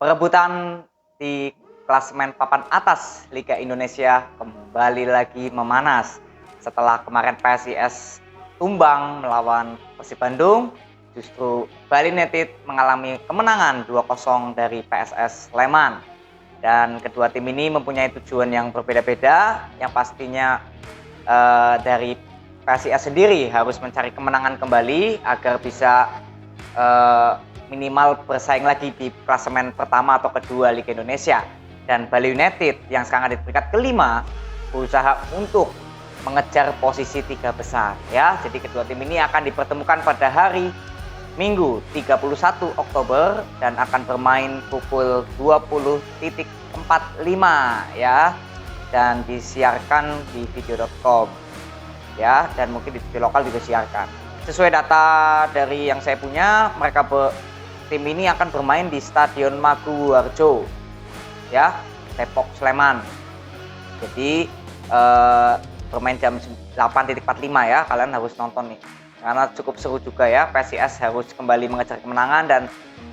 Perebutan di klasemen papan atas Liga Indonesia kembali lagi memanas setelah kemarin PSIS tumbang melawan Persib Bandung. Justru Bali United mengalami kemenangan 2-0 dari PSS Sleman. Dan kedua tim ini mempunyai tujuan yang berbeda-beda, yang pastinya dari PSIS sendiri harus mencari kemenangan kembali agar bisa minimal bersaing lagi di klasemen pertama atau kedua Liga Indonesia. Dan Bali United yang sekarang ada di peringkat kelima berusaha untuk mengejar posisi 3 besar ya. Jadi kedua tim ini akan dipertemukan pada hari Minggu 31 Oktober dan akan bermain pukul 20.45 ya, dan disiarkan di video.com ya, dan mungkin di TV lokal juga siarkan. Sesuai data dari yang saya punya, tim ini akan bermain di Stadion Maguwarjo ya, Depok Sleman. Jadi bermain jam 8.45 ya, kalian harus nonton nih karena cukup seru juga ya. PSIS harus kembali mengejar kemenangan dan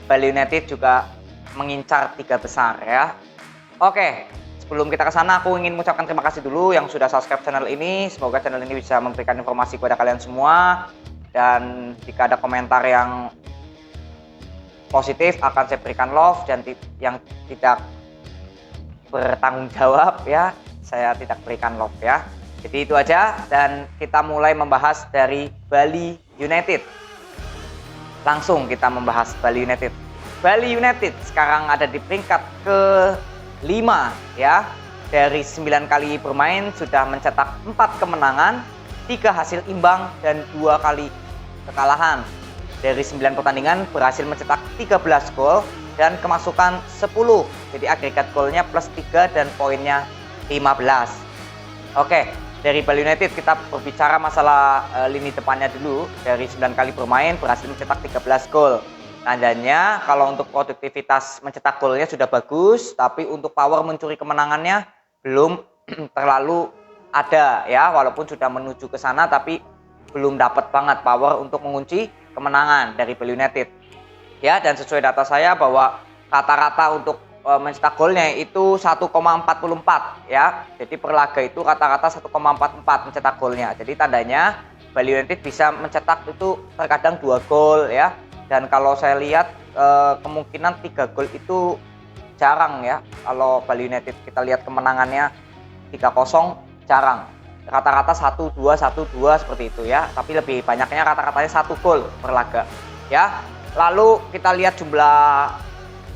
Bali United juga mengincar 3 besar ya. Oke, sebelum kita ke sana aku ingin mengucapkan terima kasih dulu yang sudah subscribe channel ini. Semoga channel ini bisa memberikan informasi kepada kalian semua, dan jika ada komentar yang positif akan saya berikan love, dan yang tidak bertanggung jawab ya saya tidak berikan love ya. Jadi itu aja, dan kita mulai membahas dari Bali United. Langsung kita membahas Bali United. Bali United sekarang ada di peringkat ke-5 ya. Dari 9 kali bermain sudah mencetak 4 kemenangan, 3 hasil imbang dan 2 kali kekalahan. Dari 9 pertandingan berhasil mencetak 13 gol dan kemasukan 10. Jadi agregat golnya plus 3 dan poinnya 15. Oke, dari Bali United kita berbicara masalah lini depannya dulu. Dari 9 kali bermain berhasil mencetak 13 gol. Tandanya kalau untuk produktivitas mencetak golnya sudah bagus, tapi untuk power mencuri kemenangannya belum terlalu ada ya. Walaupun sudah menuju ke sana tapi belum dapat banget power untuk mengunci kemenangan dari Bali United. Ya, dan sesuai data saya bahwa rata-rata untuk mencetak golnya itu 1,44 ya. Jadi per laga itu rata-rata 1,44 mencetak golnya. Jadi tandanya Bali United bisa mencetak itu terkadang 2 gol ya. Dan kalau saya lihat kemungkinan 3 gol itu jarang ya. Kalau Bali United kita lihat kemenangannya 3-0 jarang. Rata-rata 1-2 1-2 seperti itu ya. Tapi lebih banyaknya rata-ratanya 1 gol per laga ya. Lalu kita lihat jumlah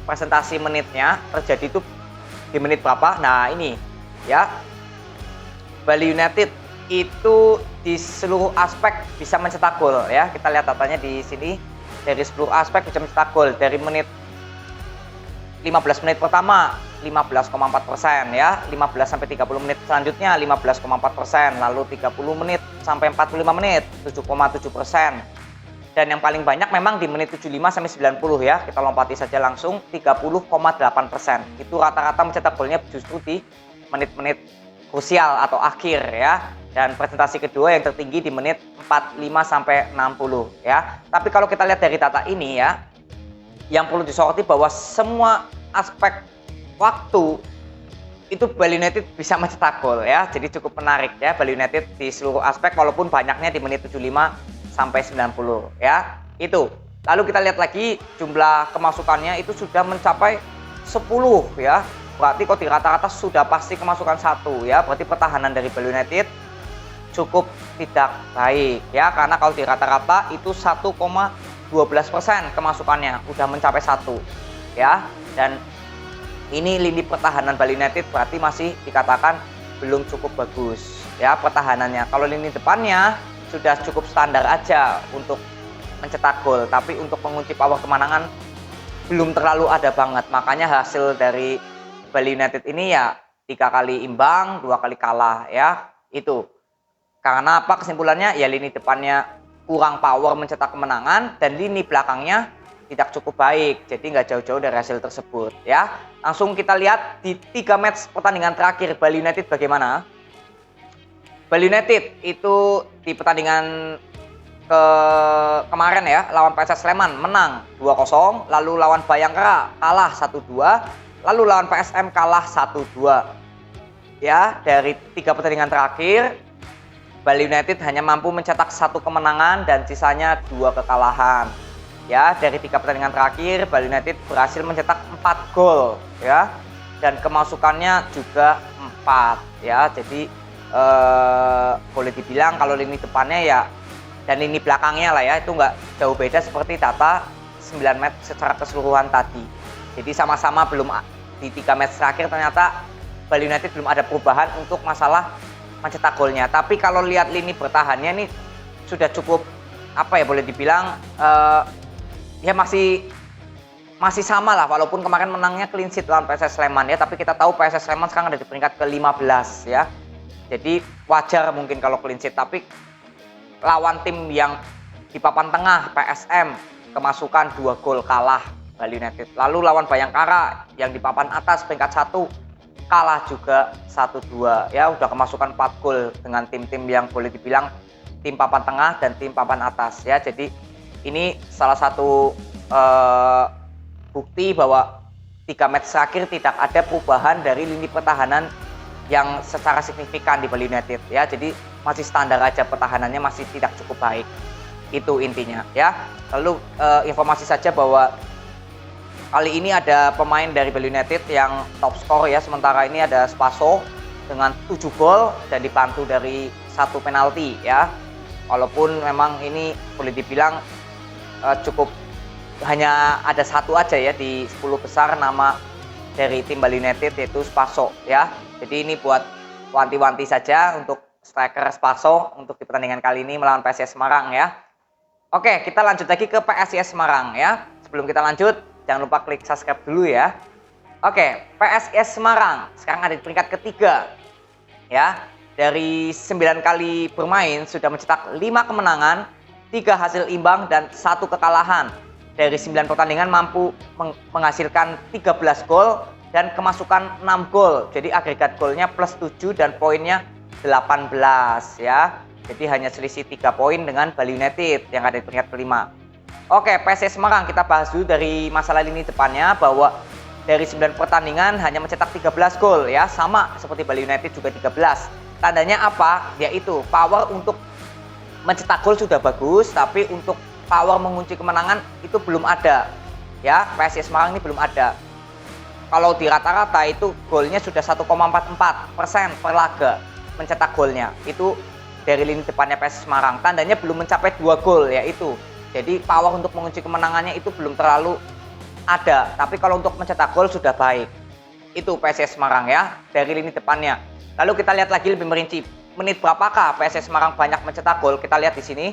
presentasi menitnya terjadi itu di menit berapa. Nah ini ya, Bali United itu di seluruh aspek bisa mencetak gol ya. Kita lihat datanya di sini, dari seluruh aspek bisa mencetak gol. Dari menit 15 menit pertama 15,4% ya, 15 sampai 30 menit selanjutnya 15,4%, lalu 30 menit sampai 45 menit 7,7%. Dan yang paling banyak memang di menit 75 sampai 90 ya. Kita lompati saja langsung 30,8%. Itu rata-rata mencetak golnya justru di menit-menit krusial atau akhir ya. Dan presentasi kedua yang tertinggi di menit 45 sampai 60 ya. Tapi kalau kita lihat dari data ini ya, yang perlu disoroti bahwa semua aspek waktu itu Bali United bisa mencetak gol ya. Jadi cukup menarik ya Bali United di seluruh aspek, walaupun banyaknya di menit 75 sampai 90 ya. Itu. Lalu kita lihat lagi jumlah kemasukannya itu sudah mencapai 10 ya. Berarti kalau di rata-rata sudah pasti kemasukan 1 ya. Berarti pertahanan dari Bali United cukup tidak baik ya, karena kalau di rata-rata itu 1,12% kemasukannya udah mencapai 1 ya. Dan ini lini pertahanan Bali United berarti masih dikatakan belum cukup bagus ya pertahanannya. Kalau lini depannya sudah cukup standar aja untuk mencetak gol, tapi untuk mengunci power kemenangan belum terlalu ada banget. Makanya hasil dari Bali United ini ya 3 kali imbang, 2 kali kalah ya. Itu karena apa kesimpulannya? Ya lini depannya kurang power mencetak kemenangan dan lini belakangnya tidak cukup baik. Jadi nggak jauh-jauh dari hasil tersebut ya. Langsung kita lihat di 3 match pertandingan terakhir Bali United bagaimana. Bali United itu di pertandingan kemarin ya, lawan PSS Sleman menang 2-0, lalu lawan Bayangkara kalah 1-2, lalu lawan PSM kalah 1-2. Ya, dari 3 pertandingan terakhir Bali United hanya mampu mencetak 1 kemenangan dan sisanya 2 kekalahan. Ya, dari 3 pertandingan terakhir Bali United berhasil mencetak 4 gol ya. Dan kemasukannya juga 4 ya. Jadi boleh dibilang kalau lini depannya ya dan lini belakangnya lah ya, itu nggak jauh beda seperti data 9 match secara keseluruhan tadi. Jadi sama-sama belum di 3 match terakhir ternyata Bali United belum ada perubahan untuk masalah mencetak golnya. Tapi kalau lihat lini bertahannya nih sudah cukup apa ya, boleh dibilang ya masih sama lah, walaupun kemarin menangnya clean sheet lawan PSS Sleman ya, tapi kita tahu PSS Sleman sekarang ada di peringkat ke-15 ya. Jadi wajar mungkin kalau clean sheet, tapi lawan tim yang di papan tengah PSM kemasukan 2 gol kalah Bali United. Lalu lawan Bayangkara yang di papan atas peringkat 1 kalah juga 1-2 ya, udah kemasukan 4 gol dengan tim-tim yang boleh dibilang tim papan tengah dan tim papan atas ya. Jadi ini salah satu bukti bahwa 3 match terakhir tidak ada perubahan dari lini pertahanan yang secara signifikan di Bali United ya. Jadi masih standar aja, pertahanannya masih tidak cukup baik. Itu intinya ya. Lalu informasi saja bahwa kali ini ada pemain dari Bali United yang top skor ya. Sementara ini ada Spaso dengan 7 gol dan dibantu dari 1 penalti ya. Walaupun memang ini boleh dibilang cukup hanya ada 1 aja ya di 10 besar nama dari tim Bali United, yaitu Spaso ya. Jadi ini buat wanti-wanti saja untuk striker Spaso untuk di pertandingan kali ini melawan PSIS Semarang ya. Oke, kita lanjut lagi ke PSIS Semarang ya. Sebelum kita lanjut, jangan lupa klik subscribe dulu ya. Oke, PSIS Semarang sekarang ada di peringkat ketiga ya. Dari 9 kali bermain sudah mencetak 5 kemenangan, 3 hasil imbang dan 1 kekalahan. Dari 9 pertandingan mampu menghasilkan 13 gol dan kemasukan 6 gol. Jadi agregat golnya plus 7 dan poinnya 18 ya. Jadi hanya selisih 3 poin dengan Bali United yang ada di peringkat kelima. Oke, PSIS Semarang kita bahas dulu dari masalah lini depannya, bahwa dari 9 pertandingan hanya mencetak 13 gol ya, sama seperti Bali United juga 13. Tandanya apa? Yaitu power untuk mencetak gol sudah bagus, tapi untuk power mengunci kemenangan itu belum ada. Ya, PSIS Semarang ini belum ada. Kalau di rata-rata itu golnya sudah 1,44% per laga mencetak golnya. Itu dari lini depannya PSIS Semarang. Tandanya belum mencapai 2 gol ya itu. Jadi power untuk mengunci kemenangannya itu belum terlalu ada. Tapi kalau untuk mencetak gol sudah baik. Itu PSIS Semarang ya, dari lini depannya. Lalu kita lihat lagi lebih merinci. Menit berapakah PSIS Semarang banyak mencetak gol? Kita lihat di sini.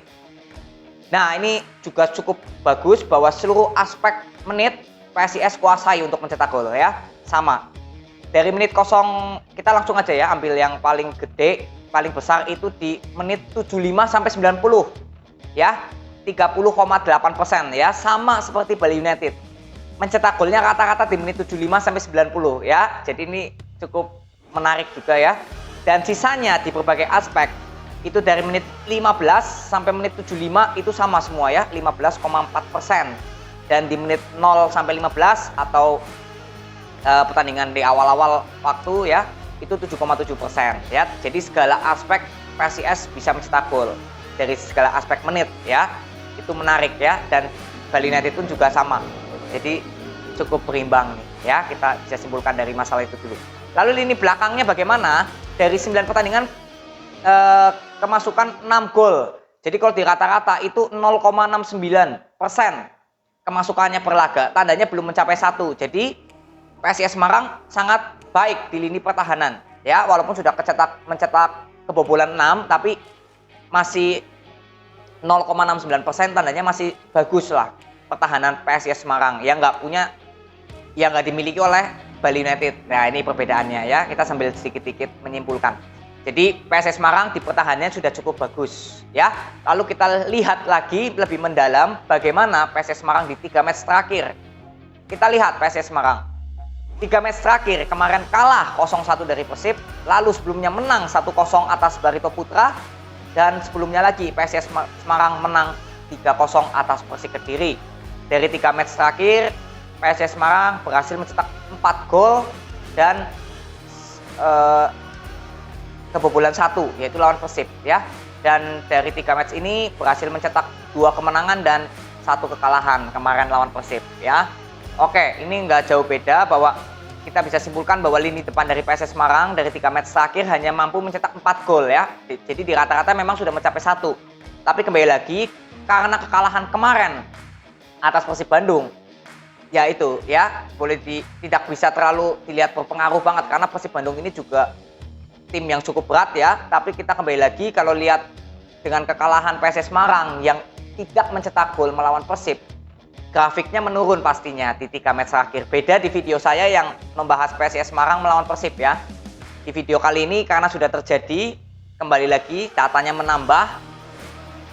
Nah, ini juga cukup bagus bahwa seluruh aspek menit PSIS kuasai untuk mencetak gol ya. Sama. Dari menit kosong kita langsung aja ya, ambil yang paling gede, paling besar itu di menit 75 sampai 90. Ya. 30,8% ya, sama seperti Bali United. Mencetak golnya rata-rata di menit 75 sampai 90 ya. Jadi ini cukup menarik juga ya. Dan sisanya di berbagai aspek itu dari menit 15 sampai menit 75 itu sama semua ya, 15,4%. Dan di menit 0 sampai 15 atau pertandingan di awal-awal waktu ya, itu 7,7% ya. Jadi segala aspek PSIS bisa mencetak gol dari segala aspek menit ya. Itu menarik ya, dan Bali United pun juga sama. Jadi cukup berimbang nih ya, kita bisa simpulkan dari masalah itu dulu. Lalu lini belakangnya bagaimana? Dari 9 pertandingan kemasukan 6 gol. Jadi kalau di rata-rata itu 0,69% kemasukannya per laga. Tandanya belum mencapai 1. Jadi PSIS Semarang sangat baik di lini pertahanan ya, walaupun sudah mencetak kebobolan 6, tapi masih 0,69%, tandanya masih bagus lah pertahanan PSIS Semarang yang nggak dimiliki oleh Bali United. Nah, ini perbedaannya ya, kita sambil sedikit-sedikit menyimpulkan. Jadi PSIS Semarang di pertahanannya sudah cukup bagus ya. Lalu kita lihat lagi lebih mendalam bagaimana PSIS Semarang di 3 match terakhir. Kita lihat PSIS Semarang 3 match terakhir, kemarin kalah 0-1 dari Persib, lalu sebelumnya menang 1-0 atas Barito Putra, Dan sebelumnya lagi PSIS Semarang menang 3-0 atas Persik Kediri. Dari 3 match terakhir, PSIS Semarang berhasil mencetak 4 gol dan kebobolan 1, yaitu lawan Persib ya. Dan dari 3 match ini berhasil mencetak 2 kemenangan dan 1 kekalahan kemarin lawan Persib ya. Oke, ini nggak jauh beda bahwa kita bisa simpulkan bahwa lini depan dari PSIS Semarang dari 3 match terakhir hanya mampu mencetak 4 gol ya. Jadi di rata-rata memang sudah mencapai 1. Tapi kembali lagi karena kekalahan kemarin atas Persib Bandung, ya itu ya tidak bisa terlalu dilihat berpengaruh banget karena Persib Bandung ini juga tim yang cukup berat ya. Tapi kita kembali lagi kalau lihat dengan kekalahan PSIS Semarang yang tidak mencetak gol melawan Persib, grafiknya menurun pastinya di 3 match terakhir. Beda di video saya yang membahas PSIS Semarang melawan Persib ya. Di video kali ini karena sudah terjadi, kembali lagi datanya menambah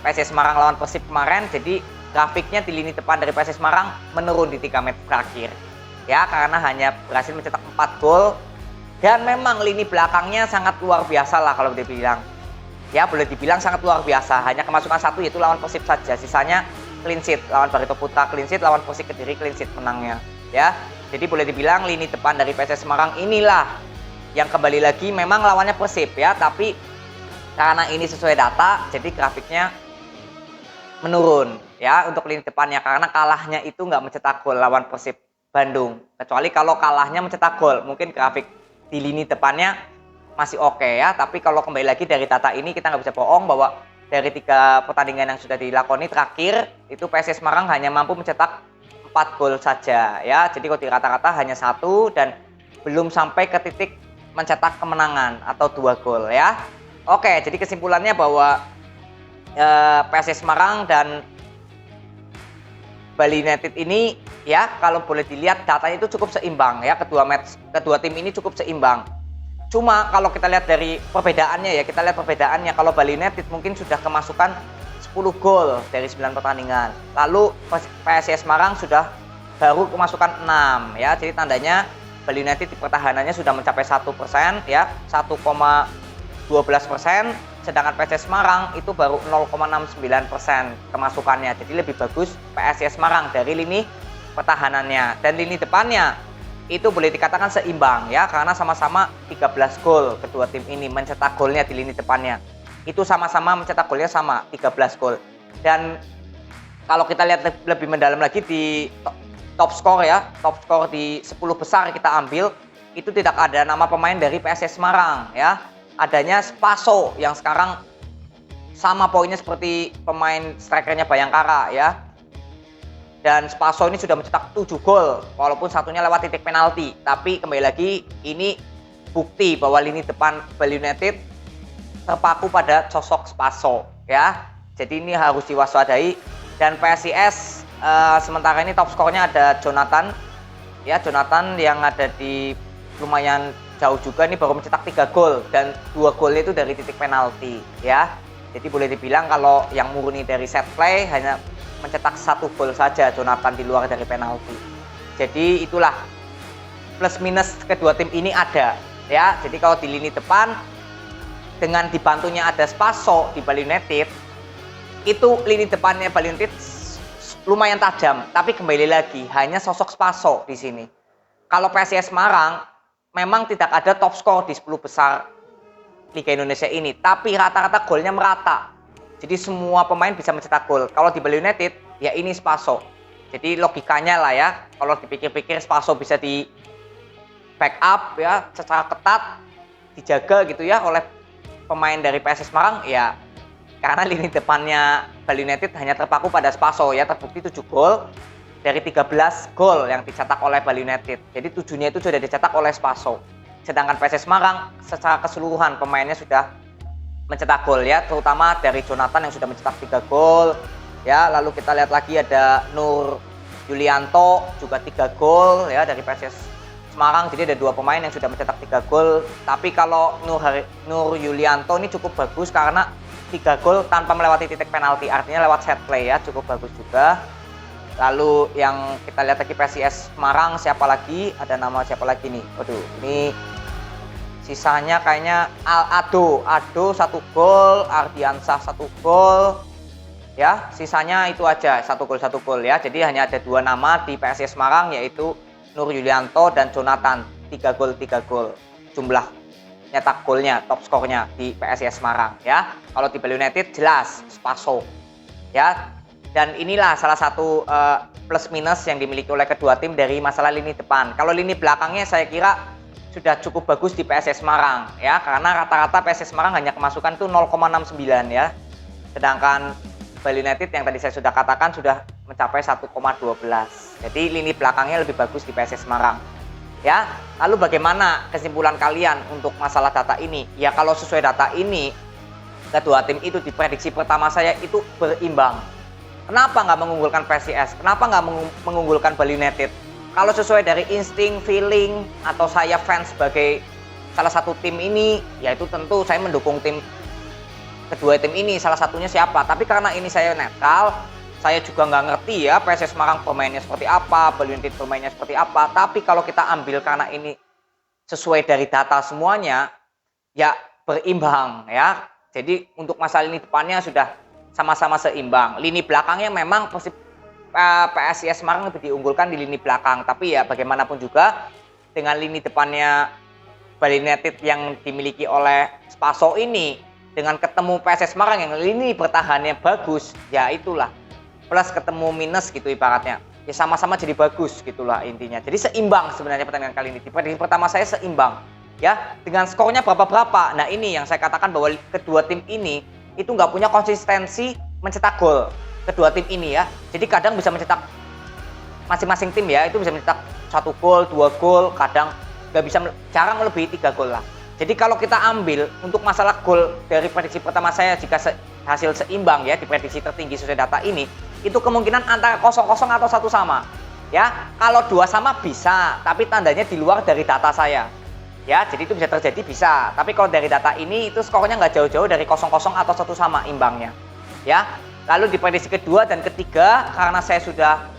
PSIS Semarang lawan Persib kemarin, jadi grafiknya di lini depan dari PSIS Semarang menurun di 3 match terakhir. Ya, karena hanya berhasil mencetak 4 gol dan memang lini belakangnya sangat luar biasa lah kalau dibilang. Ya, boleh dibilang sangat luar biasa. Hanya kemasukan 1 yaitu lawan Persib saja. Sisanya clean sheet, lawan Barito Putra clean sheet, lawan Persik Kediri clean sheet menangnya ya. Jadi boleh dibilang lini depan dari PSIS Semarang inilah yang kembali lagi memang lawannya Persib ya, tapi karena ini sesuai data jadi grafiknya menurun ya untuk lini depannya karena kalahnya itu nggak mencetak gol lawan Persib Bandung. Kecuali kalau kalahnya mencetak gol, mungkin grafik di lini depannya masih oke ya, tapi kalau kembali lagi dari data ini kita nggak bisa bohong bahwa dari 3 pertandingan yang sudah dilakoni terakhir, itu PSIS Semarang hanya mampu mencetak 4 gol saja ya. Jadi kalau di rata-rata hanya 1 dan belum sampai ke titik mencetak kemenangan atau 2 gol ya. Oke, jadi kesimpulannya bahwa PSIS Semarang dan Bali United ini ya kalau boleh dilihat datanya itu cukup seimbang ya. Kedua tim ini cukup seimbang. Cuma kalau kita lihat dari perbedaannya ya, perbedaannya kalau Bali United mungkin sudah kemasukan 10 gol dari 9 pertandingan. Lalu PSIS Semarang sudah baru kemasukan 6 ya. Jadi tandanya Bali United di pertahanannya sudah mencapai 1% ya, 1,12%, sedangkan PSIS Semarang itu baru 0,69% kemasukannya. Jadi lebih bagus PSIS Semarang dari lini pertahanannya dan lini depannya itu boleh dikatakan seimbang ya karena sama-sama 13 gol kedua tim ini mencetak golnya di lini depannya. Itu sama-sama mencetak golnya sama 13 gol. Dan kalau kita lihat lebih mendalam lagi di top skor ya, top skor di 10 besar kita ambil, itu tidak ada nama pemain dari PSIS Semarang ya. Adanya Spaso yang sekarang sama poinnya seperti pemain strikernya Bayangkara ya. Dan Spaso ini sudah mencetak 7 gol walaupun satunya lewat titik penalti. Tapi kembali lagi ini bukti bahwa lini depan Bali United terpaku pada sosok Spaso ya. Jadi ini harus diwaspadai. Dan PSIS sementara ini top skornya ada Jonathan ya, Jonathan yang ada di lumayan jauh juga, ini baru mencetak 3 gol dan 2 golnya itu dari titik penalti ya. Jadi boleh dibilang kalau yang murni dari set play hanya mencetak 1 gol saja Jonathan di luar dari penalti. Jadi itulah plus minus kedua tim ini ada ya. Jadi kalau di lini depan dengan dibantunya ada Spaso di Bali United, itu lini depannya Bali United lumayan tajam. Tapi kembali lagi hanya sosok Spaso di sini. Kalau PSIS Semarang memang tidak ada top skor di 10 besar Liga Indonesia ini, tapi rata-rata golnya merata. Jadi semua pemain bisa mencetak gol. Kalau di Bali United, ya ini Spaso. Jadi logikanya lah ya, kalau dipikir-pikir Spaso bisa di backup ya secara ketat, dijaga gitu ya oleh pemain dari PSIS Semarang ya. Karena lini depannya Bali United hanya terpaku pada Spaso ya, terbukti 7 gol dari 13 gol yang dicetak oleh Bali United. Jadi 7-nya itu sudah dicetak oleh Spaso. Sedangkan PSIS Semarang secara keseluruhan pemainnya sudah mencetak gol ya, terutama dari Jonathan yang sudah mencetak 3 gol ya. Lalu kita lihat lagi ada Nur Yulianto juga 3 gol ya dari PSIS Semarang. Jadi ada 2 pemain yang sudah mencetak 3 gol. Tapi kalau Nur Yulianto ini cukup bagus karena 3 gol tanpa melewati titik penalti, artinya lewat set play ya, cukup bagus juga. Lalu yang kita lihat lagi PSIS Semarang siapa lagi? Ada nama siapa lagi nih? Waduh, ini Sisanya kayaknya Ado 1 gol, Ardiansah 1 gol. Ya, sisanya itu aja 1 gol ya. Jadi hanya ada 2 nama di PSIS Semarang, yaitu Nur Yulianto dan Jonathan. 3 gol jumlah nyetak golnya, top skornya di PSIS Semarang ya. Kalau di Bali United jelas Spaso ya. Dan inilah salah satu plus minus yang dimiliki oleh kedua tim dari masalah lini depan. Kalau lini belakangnya saya kira sudah cukup bagus di PSIS Semarang ya, karena rata-rata PSIS Semarang hanya kemasukan tuh 0,69 ya. Sedangkan Bali United yang tadi saya sudah katakan sudah mencapai 1,12. Jadi lini belakangnya lebih bagus di PSIS Semarang. Ya, lalu bagaimana kesimpulan kalian untuk masalah data ini? Ya kalau sesuai data ini, kedua tim itu di prediksi pertama saya itu berimbang. Kenapa nggak mengunggulkan PSIS? Kenapa nggak mengunggulkan Bali United? Kalau sesuai dari insting, feeling, atau saya fans sebagai salah satu tim ini, yaitu tentu saya mendukung kedua tim ini, salah satunya siapa. Tapi karena ini saya netral, saya juga nggak ngerti ya PSIS Semarang pemainnya seperti apa, Bali United pemainnya seperti apa. Tapi kalau kita ambil karena ini sesuai dari data semuanya, ya berimbang ya. Jadi untuk masalah lini depannya sudah sama-sama seimbang. Lini belakangnya memang PSIS Semarang lebih diunggulkan di lini belakang. Tapi ya bagaimanapun juga dengan lini depannya Bali United yang dimiliki oleh Spaso ini, dengan ketemu PSIS Semarang yang lini bertahannya bagus, ya itulah plus ketemu minus gitu ibaratnya. Ya sama-sama jadi bagus gitulah intinya. Jadi seimbang sebenarnya pertandingan kali ini. Di prediksi pertama saya seimbang. Ya, dengan skornya berapa. Nah, ini yang saya katakan bahwa kedua tim ini itu nggak punya konsistensi mencetak gol. Kedua tim ini ya. Jadi kadang bisa mencetak masing-masing tim ya, itu bisa mencetak 1 gol, 2 gol, kadang nggak bisa, jarang melebihi 3 gol lah. Jadi kalau kita ambil untuk masalah gol dari prediksi pertama saya, jika hasil seimbang ya di prediksi tertinggi sesuai data ini, itu kemungkinan antara 0-0 atau 1 sama. Ya, kalau 2 sama bisa, tapi tandanya di luar dari data saya. Ya, jadi itu bisa terjadi bisa. Tapi kalau dari data ini itu skornya nggak jauh-jauh dari 0-0 atau 1 sama imbangnya. Ya, lalu di prediksi kedua dan ketiga, karena saya sudah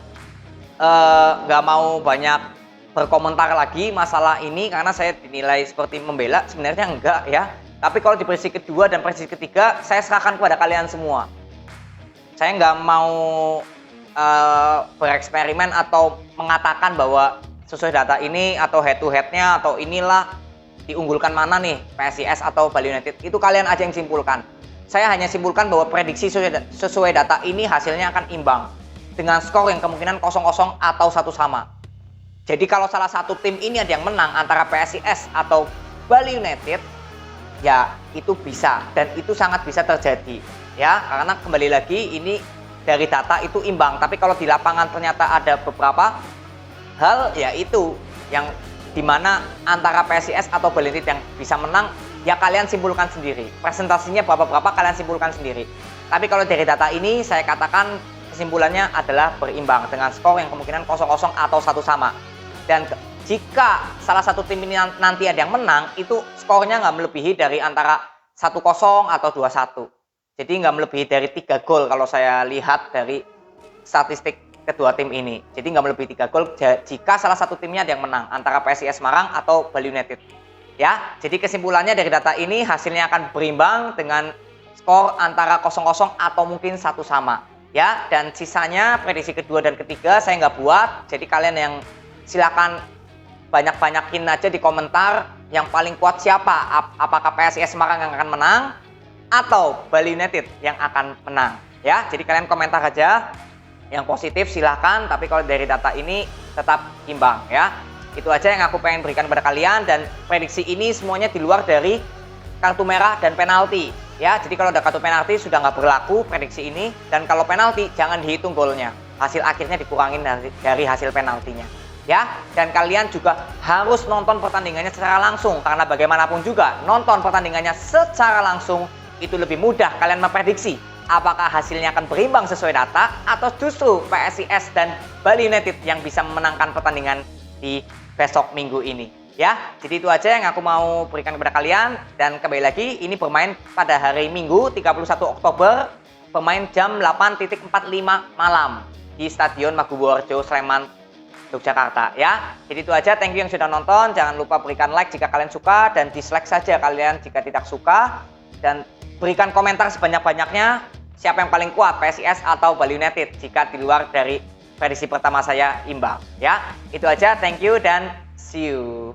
nggak mau banyak berkomentar lagi masalah ini karena saya dinilai seperti membela, sebenarnya enggak ya. Tapi kalau di prediksi kedua dan prediksi ketiga saya serahkan kepada kalian semua. Saya nggak mau bereksperimen atau mengatakan bahwa sesuai data ini atau head to headnya atau inilah diunggulkan mana nih PSIS atau Bali United. Itu kalian aja yang simpulkan. Saya hanya simpulkan bahwa prediksi sesuai data ini hasilnya akan imbang dengan skor yang kemungkinan 0-0 atau 1 sama. Jadi kalau salah satu tim ini ada yang menang antara PSIS atau Bali United, ya itu bisa dan itu sangat bisa terjadi ya, karena kembali lagi ini dari data itu imbang. Tapi kalau di lapangan ternyata ada beberapa hal, ya itu yang dimana antara PSIS atau Bali United yang bisa menang, ya kalian simpulkan sendiri. Presentasinya berapa kalian simpulkan sendiri. Tapi kalau dari data ini saya katakan kesimpulannya adalah berimbang dengan skor yang kemungkinan 0-0 atau 1 sama. Dan jika salah satu tim ini nanti ada yang menang, itu skornya nggak melebihi dari antara 1-0 atau 2-1. Jadi nggak melebihi dari 3 gol kalau saya lihat dari statistik kedua tim ini. Jadi nggak melebihi 3 gol jika salah satu timnya ada yang menang, antara PSIS Semarang atau Bali United. Ya, jadi kesimpulannya dari data ini hasilnya akan berimbang dengan skor antara 0-0 atau mungkin 1 sama. Ya, dan sisanya prediksi kedua dan ketiga saya nggak buat. Jadi kalian yang silakan banyak-banyakin aja di komentar yang paling kuat siapa, apakah PSIS Semarang yang akan menang atau Bali United yang akan menang ya. Jadi kalian komentar aja yang positif silahkan, tapi kalau dari data ini tetap imbang ya. Itu aja yang aku pengen berikan kepada kalian, dan prediksi ini semuanya di luar dari kartu merah dan penalti ya. Jadi kalau ada kartu penalti sudah nggak berlaku prediksi ini, dan kalau penalti jangan dihitung golnya, hasil akhirnya dikurangin dari hasil penaltinya. Ya, dan kalian juga harus nonton pertandingannya secara langsung, karena bagaimanapun juga nonton pertandingannya secara langsung itu lebih mudah kalian memprediksi apakah hasilnya akan berimbang sesuai data atau justru PSIS dan Bali United yang bisa memenangkan pertandingan di besok minggu ini. Ya, jadi itu aja yang aku mau berikan kepada kalian, dan kembali lagi ini bermain pada hari Minggu 31 Oktober, bermain jam 8.45 malam di Stadion Maguworejo Sleman Yogyakarta ya. Jadi itu aja, thank you yang sudah nonton. Jangan lupa berikan like jika kalian suka dan dislike saja kalian jika tidak suka, dan berikan komentar sebanyak-banyaknya siapa yang paling kuat, PSIS atau Bali United jika di luar dari prediksi pertama saya imbang ya. Itu aja, thank you dan see you.